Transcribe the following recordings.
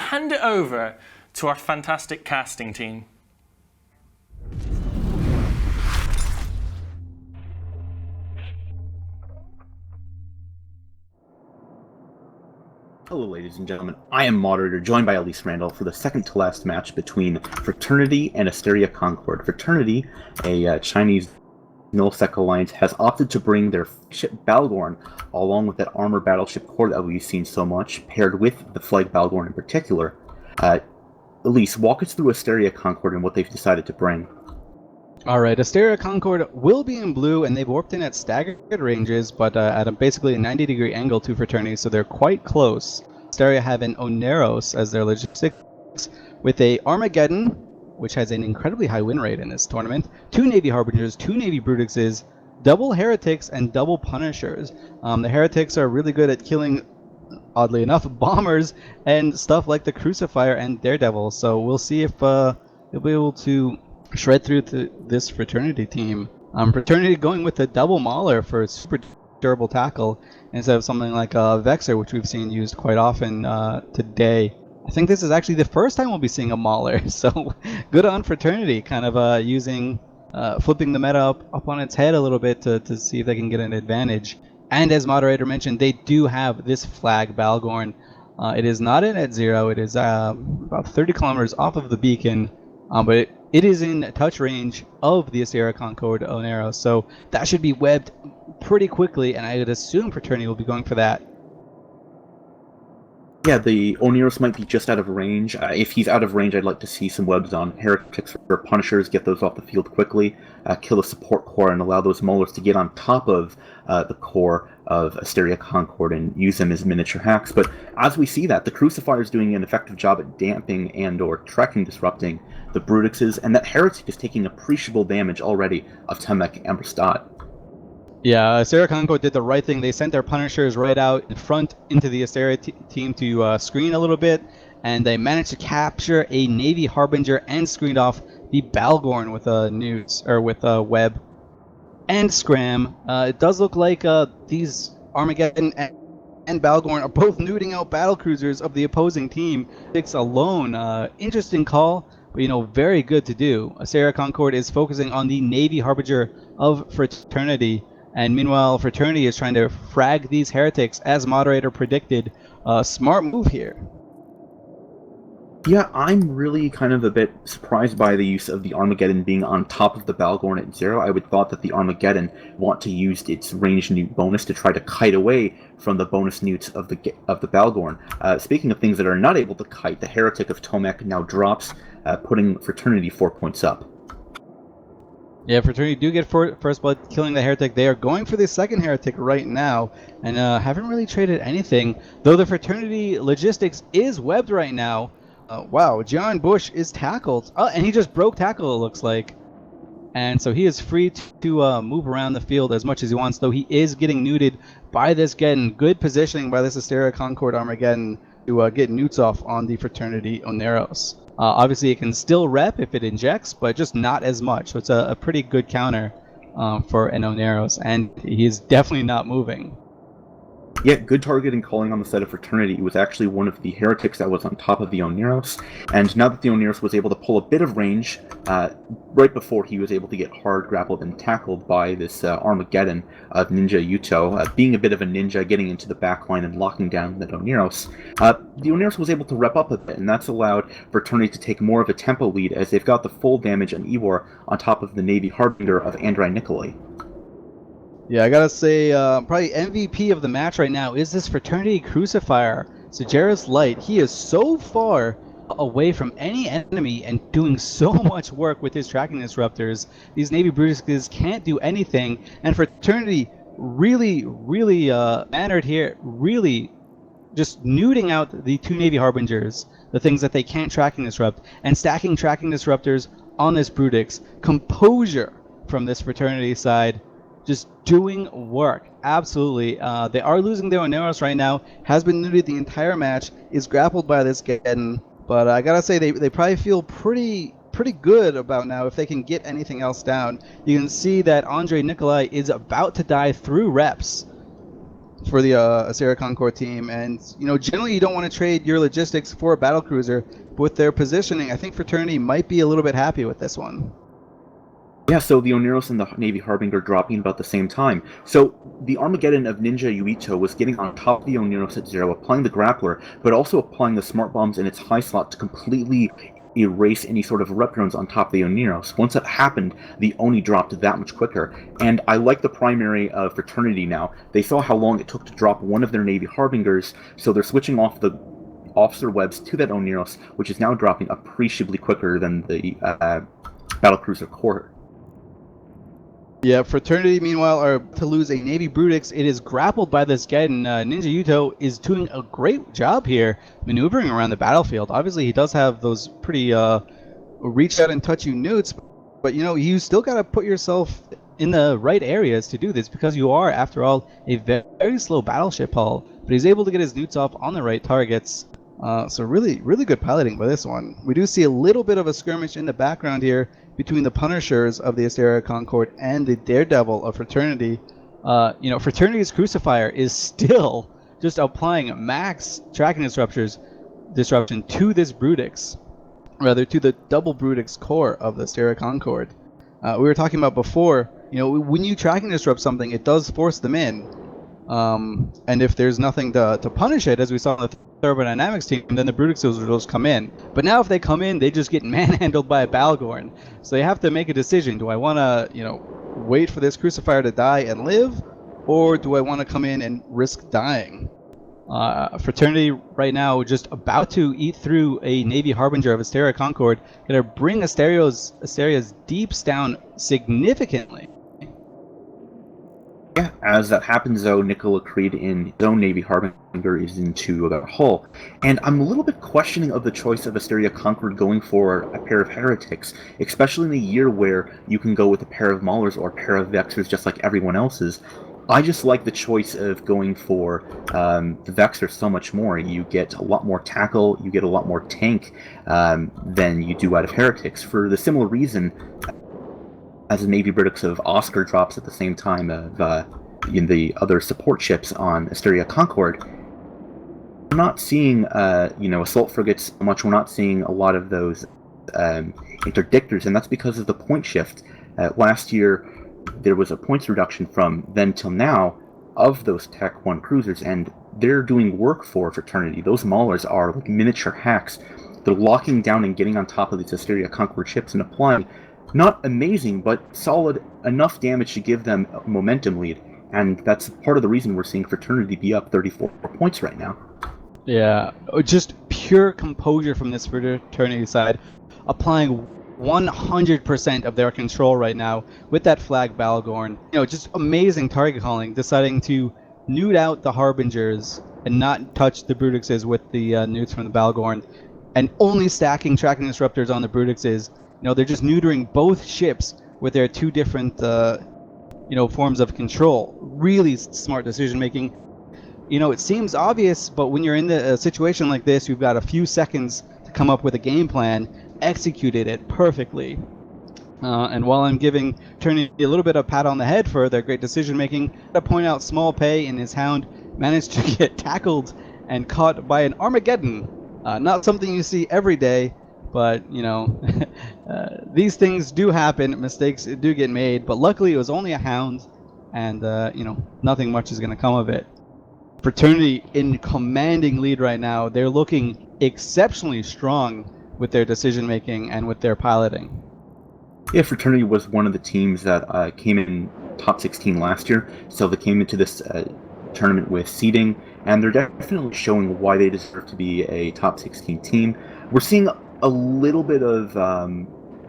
hand it over to our fantastic casting team. Hello, ladies and gentlemen. I am moderator, joined by Elise Randall for the second to last match between Fraternity and Asteria Concord. Fraternity, a Chinese nullsec alliance, has opted to bring their ship Balgorn, along with that armor battleship core that we've seen so much, paired with the flag Balgorn in particular. Elise, walk us through Asteria Concord and what they've decided to bring. Alright, Asteria Concord will be in blue, and they've warped in at staggered ranges, but at basically a 90-degree angle to Fraternity, so they're quite close. Asteria have an Oneros as their logistics, with a Armageddon, which has an incredibly high win rate in this tournament, 2 Navy Harbingers, 2 Navy Brutixes, double Heretics, and double Punishers. The Heretics are really good at killing, oddly enough, bombers and stuff like the Crucifier and Daredevil, so we'll see if they'll be able to shred through to this Fraternity team. Fraternity going with the double Mauler for a super durable tackle instead of something like a Vexer, which we've seen used quite often today. I think this is actually the first time we'll be seeing a Mauler, so good on Fraternity, kind of using, flipping the meta up on its head a little bit to see if they can get an advantage. And as moderator mentioned, they do have this flag Balgorn. It is not in at 0, it is about 30 kilometers off of the beacon, but it is in touch range of the Asteria Concord Oneros, so that should be webbed pretty quickly, and I would assume Fraternity will be going for that. Yeah, the Oneros might be just out of range. If he's out of range, I'd like to see some webs on Heretics or Punishers, get those off the field quickly, kill the support core, and allow those Maulers to get on top of the core of Asteria Concord and use them as miniature hacks. But as we see that, the Crucifier is doing an effective job at damping and or tracking disrupting the Brutixes, and that Heretic is taking appreciable damage already of Temek and Bristad. Yeah, Asteria Concord did the right thing. They sent their Punishers right out in front into the Asteria team to screen a little bit, and they managed to capture a Navy Harbinger and screened off the Balgorn with a with a web and scram. It does look like these Armageddon and Balgorn are both nuding out battle cruisers of the opposing team. 6 alone. Interesting call, but very good to do. Asteria Concord is focusing on the Navy Harbinger of Fraternity. And meanwhile, Fraternity is trying to frag these Heretics, as moderator predicted. Smart move here. Yeah, I'm really kind of a bit surprised by the use of the Armageddon being on top of the Balgorn at 0. I would thought that the Armageddon want to use its range newt bonus to try to kite away from the bonus newts of the Balgorn. Speaking of things that are not able to kite, the Heretic of Tomek now drops, putting Fraternity 4 points up. Yeah, Fraternity do get first blood, killing the Heretic. They are going for the second Heretic right now, and haven't really traded anything, though the Fraternity logistics is webbed right now. Wow, John Bush is tackled, and he just broke tackle, it looks like. And so he is free to move around the field as much as he wants, though he is getting nuded by this Geddon. Good positioning by this Asteria Concord Armageddon to get newts off on the Fraternity Oneros. Obviously, it can still rep if it injects, but just not as much. So it's a pretty good counter for an Oneros, and he is definitely not moving. Yeah, good targeting calling on the side of Fraternity. It was actually one of the Heretics that was on top of the Oneros, and now that the Oneros was able to pull a bit of range, right before he was able to get hard grappled and tackled by this Armageddon of Ninja Yuto, being a bit of a ninja, getting into the backline and locking down the Oneros, the Oneros was able to rep up a bit, and that's allowed Fraternity to take more of a tempo lead, as they've got the full damage on Ewar on top of the Navy Harbinger of Andrei Nikolai. Yeah, I gotta say, probably MVP of the match right now is this Fraternity Crucifier, Sejerus Light. He is so far away from any enemy and doing so much work with his tracking disruptors. These Navy Brutixes can't do anything, and Fraternity really mannered here, really just nuding out the 2 Navy Harbingers, the things that they can't tracking disrupt, and stacking tracking disruptors on this Brutix. Composure from this Fraternity side. Just doing work, absolutely. They are losing their Oneros right now. Has been nuded the entire match. Is grappled by this Geddon, but I gotta say they probably feel pretty good about now if they can get anything else down. You can see that Andrei Nikolai is about to die through reps. for the Asteria Concord team. And, generally you don't want to trade your logistics for a battlecruiser, but with their positioning, I think Fraternity might be a little bit happy with this one. Yeah, so the Oneros and the Navy Harbinger dropping about the same time. So the Armageddon of Ninja Yuito was getting on top of the Oneros at 0, applying the grappler, but also applying the smart bombs in its high slot to completely erase any sort of rep drones on top of the Oneros. Once that happened, the Oni dropped that much quicker. And I like the primary of Fraternity now. They saw how long it took to drop one of their Navy Harbingers, so they're switching off the officer webs to that Oneros, which is now dropping appreciably quicker than the battlecruiser core. Yeah, Fraternity, meanwhile, are to lose a Navy Brutix. It is grappled by this Gaiden. Ninja Yuto is doing a great job here, maneuvering around the battlefield. Obviously, he does have those pretty reach out and touch you newts, but you still got to put yourself in the right areas to do this, because you are, after all, a very slow battleship hull. But he's able to get his newts off on the right targets. So really, really good piloting by this one. We do see a little bit of a skirmish in the background here between the Punishers of the Asteria Concord and the Daredevil of Fraternity. Fraternity's Crucifier is still just applying max tracking disruption to this Brutix, rather to the double Brutix core of the Asteria Concord. We were talking about before, when you tracking disrupt something, it does force them in. And if there's nothing to punish it, as we saw in the thermodynamics team, then the Brutixes will just come in. But now if they come in, they just get manhandled by a Balgorn. So they have to make a decision. Do I want to, wait for this Crucifier to die and live? Or do I want to come in and risk dying? Fraternity right now just about to eat through a Navy Harbinger of Asteria Concord. Gonna bring Asteria's deeps down significantly. Yeah, as that happens though, Nicola Creed in his own Navy Harbinger is into a hull. And I'm a little bit questioning of the choice of Asteria Concord going for a pair of Heretics, especially in a year where you can go with a pair of Maulers or a pair of Vexers just like everyone else's. I just like the choice of going for the Vexer so much more. You get a lot more tackle, you get a lot more tank than you do out of Heretics. For the similar reason, as a Navy Brutix of Oscar drops at the same time of in the other support ships on Asteria Concord, we're not seeing assault frigates so much. We're not seeing a lot of those interdictors, and that's because of the point shift. Last year, there was a points reduction from then till now of those Tech 1 cruisers, and they're doing work for Fraternity. Those Maulers are like miniature hacks. They're locking down and getting on top of these Asteria Concord ships and applying not amazing, but solid enough damage to give them a momentum lead. And that's part of the reason we're seeing Fraternity be up 34 points right now. Yeah, just pure composure from this Fraternity side, applying 100% of their control right now with that flag Balgorn. Just amazing target calling, deciding to nude out the Harbingers and not touch the Brutixes with the newts from the Balgorn, and only stacking tracking disruptors on the Brutixes. They're just neutering both ships with their two different, forms of control. Really smart decision making. It seems obvious, but when you're in a situation like this, you've got a few seconds to come up with a game plan, executed it perfectly. And while I'm giving Trinity a little bit of a pat on the head for their great decision making, I point out Small Pay and his Hound managed to get tackled and caught by an Armageddon. Not something you see every day. But, these things do happen, mistakes do get made, but luckily it was only a Hound, and, nothing much is going to come of it. Fraternity in commanding lead right now. They're looking exceptionally strong with their decision-making and with their piloting. Yeah, Fraternity was one of the teams that came in top 16 last year, so they came into this tournament with seeding, and they're definitely showing why they deserve to be a top 16 team. We're seeing a little bit of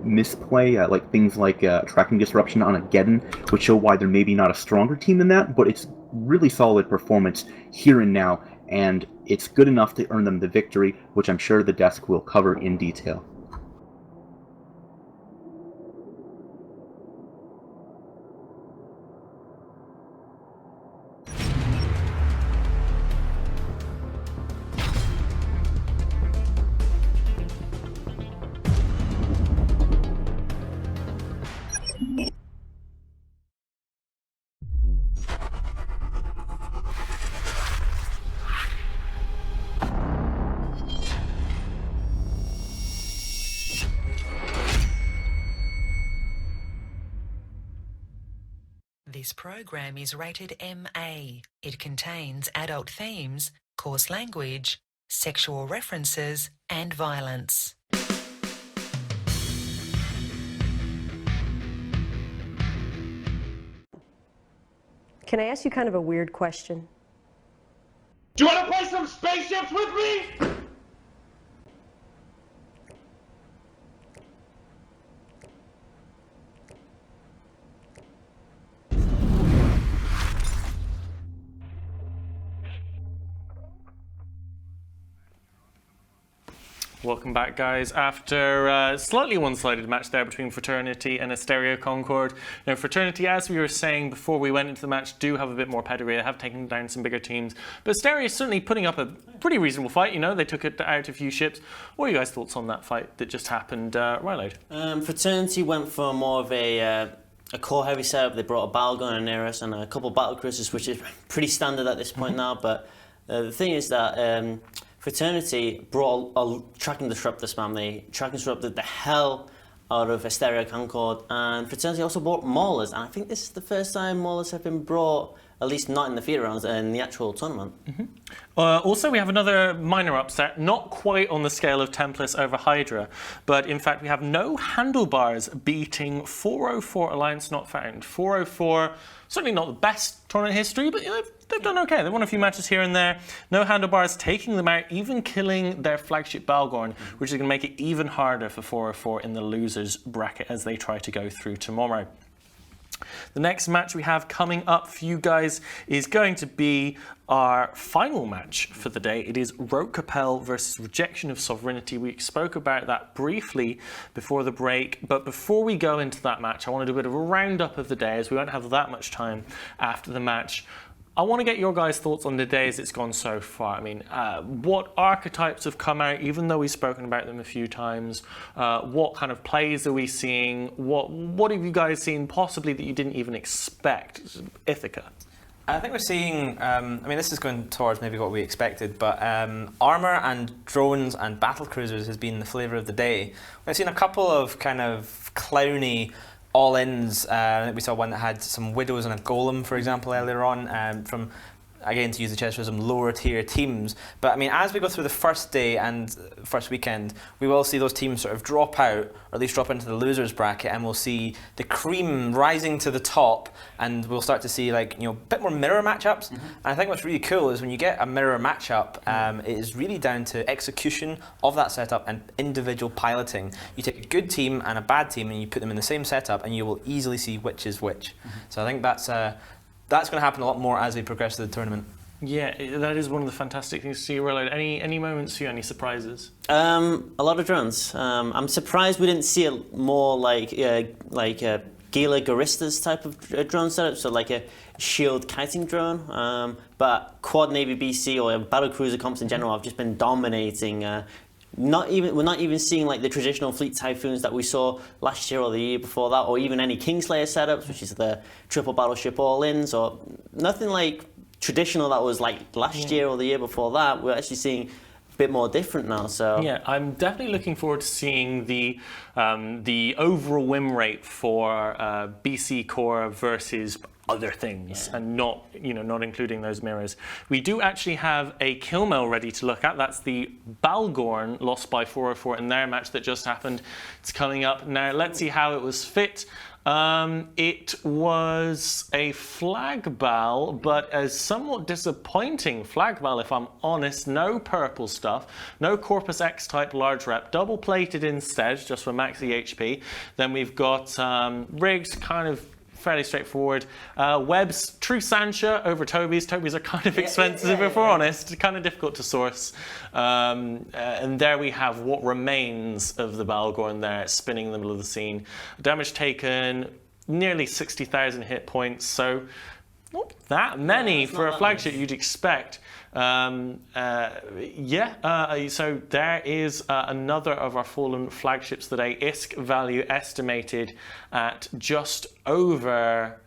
misplay, like things like tracking disruption on a Geddon, which show why they're maybe not a stronger team than that, but it's really solid performance here and now, and it's good enough to earn them the victory, which I'm sure the desk will cover in detail. This program is rated MA. It contains adult themes, coarse language, sexual references, and violence. Can I ask you kind of a weird question? Do you want to play some spaceships with me? Welcome back, guys. After a slightly one-sided match there between Fraternity and Asteria Concord. Now, Fraternity, as we were saying before we went into the match, do have a bit more pedigree. They have taken down some bigger teams. But Asteria is certainly putting up a pretty reasonable fight. You know, they took it out a few ships. What are you guys' thoughts on that fight that just happened? Ryload? Fraternity went for more of a core-heavy setup. They brought a Balgon and Nereus and a couple of battle cruisers, which is pretty standard at this point now. But the thing is that Fraternity brought a tracking disruptor spam. They tracking disrupted the hell out of Asteria Concord, and Fraternity also brought Maulers, and I think this is the first time Maulers have been brought, at least not in the feeder rounds, in the actual tournament. Also, we have another minor upset, not quite on the scale of Tempest over Hydra, but in fact we have no handlebars beating 404 Alliance Not Found. 404, certainly not the best tournament history, but they've done okay. They've won a few matches here and there. No handlebars, taking them out, even killing their flagship Balgorn, which is going to make it even harder for 404 in the losers bracket as they try to go through tomorrow. The next match we have coming up for you guys is going to be our final match for the day. It is Rote Capel versus Rejection of Sovereignty. We spoke about that briefly before the break, but before we go into that match, I want to do a bit of a roundup of the day as we won't have that much time after the match. I want to get your guys' thoughts on the day as it's gone so far. I mean, what archetypes have come out, even though we've spoken about them a few times? What kind of plays are we seeing? What have you guys seen possibly that you didn't even expect? Ithaca. I think we're seeing, I mean, this is going towards maybe what we expected, but armour and drones and battle cruisers has been the flavour of the day. We've seen a couple of kind of clowny all-ins. I think we saw one that had some widows and a golem, for example, earlier on, from, again, to use the chesserism, lower tier teams. But I mean, as we go through the first day and first weekend, we will see those teams sort of drop out, or at least drop into the losers bracket, and we'll see the cream rising to the top, and we'll start to see, like, you know, a bit more mirror matchups. And I think what's really cool is when you get a mirror matchup, it is really down to execution of that setup and individual piloting. You take a good team and a bad team and you put them in the same setup, and you will easily see which is which. So I think that's going to happen a lot more as we progress through the tournament. Yeah, that is one of the fantastic things to see. Reload. Any moments for you? Any surprises? A lot of drones. I'm surprised we didn't see more like Gila Garistas type of drone setup, so like a shield kiting drone. But Quad Navy BC or battle cruiser comps in general have just been dominating. We're not even seeing like the traditional fleet typhoons that we saw last year or the year before that, or even any Kingslayer setups, which is the triple battleship all-ins, or nothing like traditional that was like last year or the year before that. We're actually seeing a bit more different now. So yeah, I'm definitely looking forward to seeing the overall win rate for BC Core versus other things, and not including those mirrors. We do actually have a kill mail ready to look at. That's the Balgorn lost by 404 in their match that just happened. It's coming up now. Let's see how it was fit. It was a flag bal, but a somewhat disappointing flag bal, if I'm honest. No purple stuff, no Corpus X type large rep, double plated instead, just for maxi HP. Then we've got rigs, kind of fairly straightforward. Webb's True Sancha over Toby's. Toby's are kind of expensive, if we're honest, kind of difficult to source. And there we have what remains of the Balgorn there, spinning in the middle of the scene. Damage taken, nearly 60,000 hit points, so not that many for a flagship you'd expect. So there is another of our fallen flagships today. ISK value estimated at just over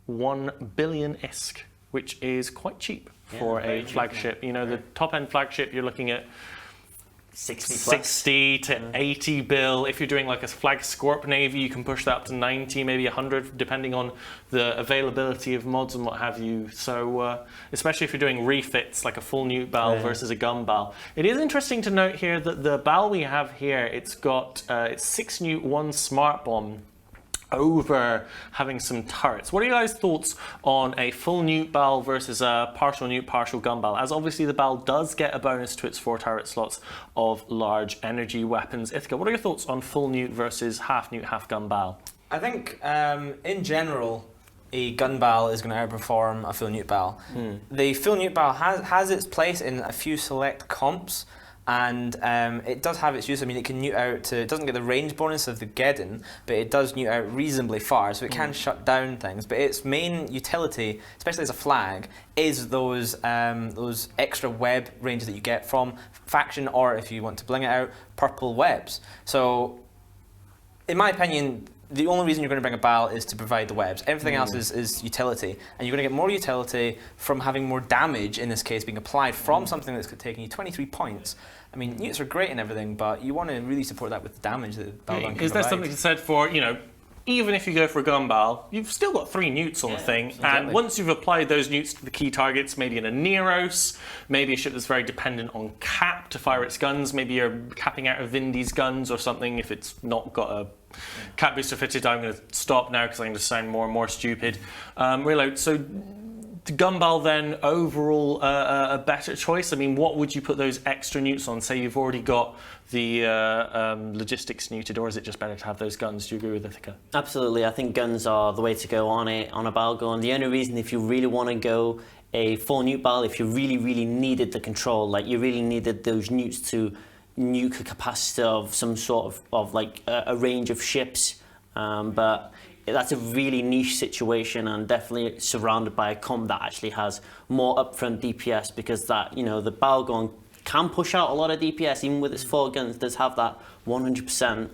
1 billion ISK, which is quite cheap for a flagship. You know, the top end flagship, you're looking at 60 plus. 60 to 80 bill. If you're doing like a flag Scorp Navy, you can push that up to 90, maybe 100, depending on the availability of mods and what have you. So, especially if you're doing refits, like a full newt bal versus a gun bal. It is interesting to note here that the bal we have here, it's got it's 6 newt, 1 smart bomb, over having some turrets. What are your guys' thoughts on a full newt bal versus a partial newt, partial gun bal? As obviously the bal does get a bonus to its 4 turret slots of large energy weapons. Ithaca, what are your thoughts on full newt versus half newt, half gun bal? I think in general, a gun bal is going to outperform a full newt bal. The full newt bal has its place in a few select comps, and it does have its use. I mean, it can newt out to, it doesn't get the range bonus of the Geddon, but it does newt out reasonably far, so it can shut down things. But its main utility, especially as a flag, is those extra web ranges that you get from faction, or if you want to bling it out, purple webs. So, in my opinion, the only reason you're going to bring a bal is to provide the webs. Everything else is utility, and you're going to get more utility from having more damage, in this case, being applied from something that's taking you 23 points. I mean, newts are great and everything, but you want to really support that with the damage that the bal gun can Is there provide. something to be said for, you know, even if you go for a gun bal, you've still got 3 newts on the thing, and once you've applied those newts to the key targets, maybe in a Neros, maybe a ship that's very dependent on cap to fire its guns, maybe you're capping out a Vindy's guns or something. If it's not got a cap booster fitted, I'm going to stop now because I'm going to sound more and more stupid. Reload. So, the gun bal then overall a better choice? I mean, what would you put those extra newts on? Say you've already got the logistics neutered, or is it just better to have those guns? Do you agree with Ithaca? Absolutely, I think guns are the way to go on a bal gun. The only reason, if you really want to go a full newt bal, if you really needed the control, like you really needed those newts to nuke a capacity of some sort of like a range of ships, but that's a really niche situation, and definitely surrounded by a comp that actually has more upfront DPS, because that, you know, the bal gun can push out a lot of DPS, even with its 4 guns, does have that 100%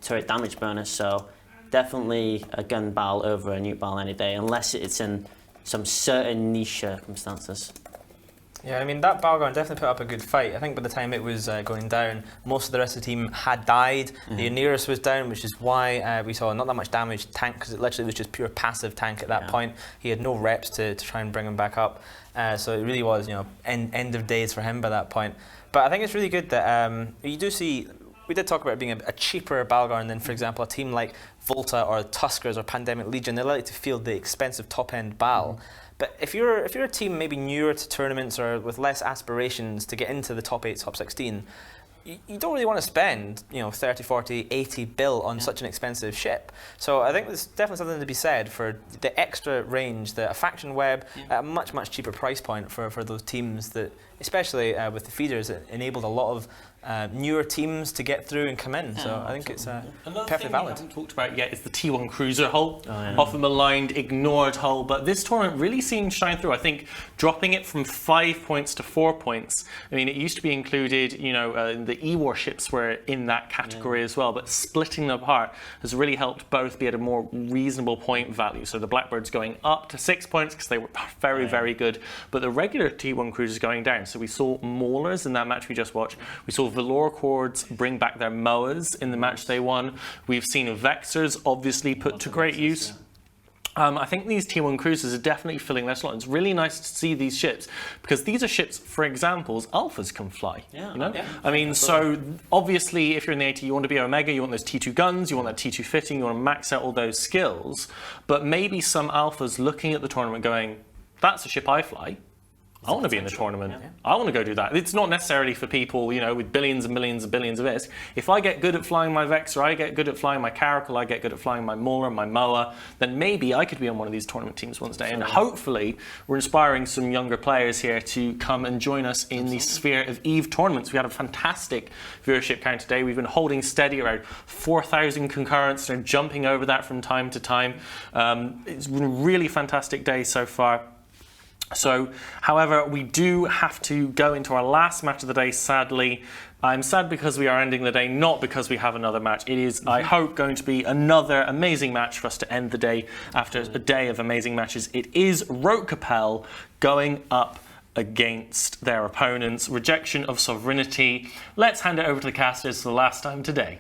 turret damage bonus. So definitely a gun bal over a newt bal any day, unless it's in some certain niche circumstances. Yeah, I mean, that bal gun definitely put up a good fight. I think by the time it was going down, most of the rest of the team had died. The Aneris was down, which is why we saw not that much damage tank, because it literally was just pure passive tank at that point. He had no reps to try and bring him back up. So it really was, you know, end of days for him by that point. But I think it's really good that you do see, we did talk about it being a cheaper bal gun than, for example, a team like Volta or Tuskers or Pandemic Legion. They like to field the expensive top-end bal. But if you're a team maybe newer to tournaments or with less aspirations to get into the top 8, top 16, you don't really want to spend, you know, 30, 40, 80 bill on such an expensive ship. So I think there's definitely something to be said for the extra range, a faction web at a much cheaper price point for those teams that, especially with the feeders, it enabled a lot of newer teams to get through and come in. So I think it's perfectly valid. We haven't talked about yet is the T1 Cruiser hull. Often maligned, ignored hull, but this tournament really seemed to shine through. I think dropping it from 5 points to 4 points. I mean, it used to be included, you know, the E-warships were in that category as well, but splitting them apart has really helped both be at a more reasonable point value. So the Blackbirds going up to 6 points because they were very good, but the regular T1 Cruisers going down. So we saw Maulers in that match we just watched. We saw Velour Cords bring back their Moas in the match they won. We've seen Vexers obviously put to great use. I think these T1 cruisers are definitely filling their slot. It's really nice to see these ships, because these are ships, for examples, alphas can fly. You know? I mean, so obviously if you're in the AT, you want to be Omega, you want those T2 guns, you want that T2 fitting, you want to max out all those skills, but maybe some alphas looking at the tournament going, that's a ship I fly. I want to be in the tournament. I want to go do that. It's not necessarily for people, you know, with billions and millions and billions of this. If I get good at flying my Vexer, I get good at flying my Caracal, I get good at flying my Mauler, my Moa, then maybe I could be on one of these tournament teams one day. And hopefully we're inspiring some younger players here to come and join us in the sphere of EVE tournaments. We had a fantastic viewership count today. We've been holding steady around 4,000 concurrents and jumping over that from time to time. It's been a really fantastic day so far. So, however, we do have to go into our last match of the day, sadly. I'm sad because we are ending the day, not because we have another match. It is, I hope, going to be another amazing match for us to end the day after a day of amazing matches. It is Rote Capel going up against their opponents, rejection of sovereignty. Let's hand it over to the casters for the last time today.